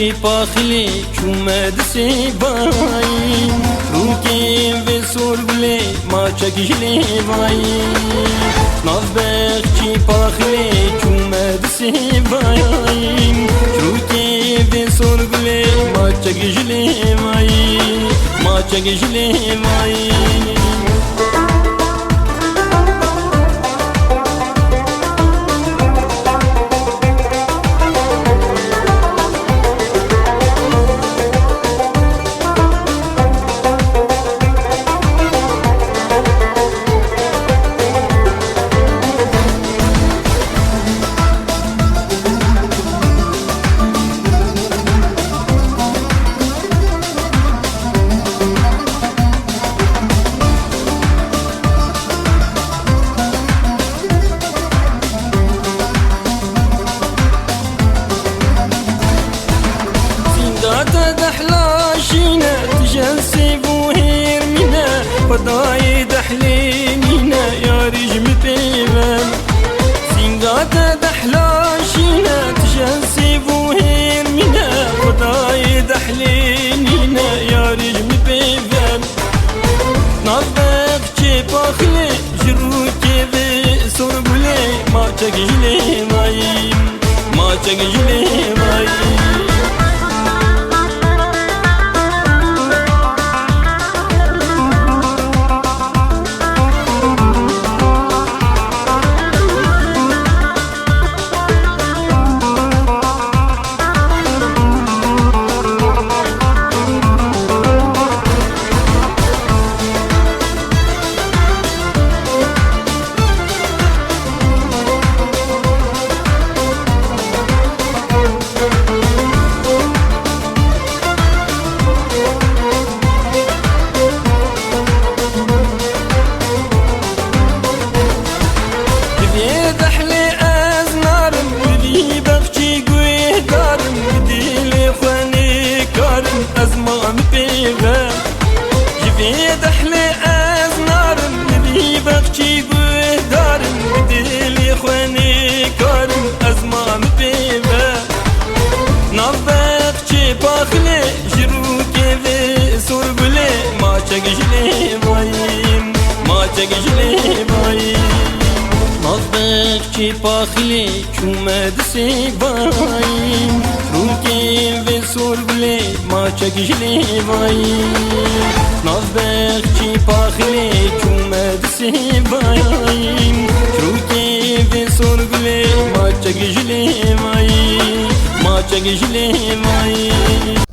کی پاخلی چومد سیبایی روکی و سرگلی ما چکشلی وایی نازبخ کی پاخلی چومد سیبایی روکی و سرگلی ما چکشلی وایی ما چکشلی وایی دحلاشينا تجنسي بوهير منا فضاي دحلينينا يا رجم بيبان سنقات دحلاشينا تجنسي بوهير منا فضاي دحلينينا يا رجم بيبان نظرك جيب اخلي جروكي بسربلي ما تجلي ماي ما تجلي ماي أزمان بيغام جفيد أحلى أزنارم نبي بغشي قوه دارم بديلي خواني كارم أزمان بيغام نظبط شي باخلي جروكي في سربلي ما تجلي بايم ما تجلي بايم نظبط شي باخلي چومد سيبايم روكي في سربلي ما چکشلی وایی نازبخ چی پاخلی چومد سیباییم چروکی به سرگلی ما چکشلی وایی ما چکشلی وایی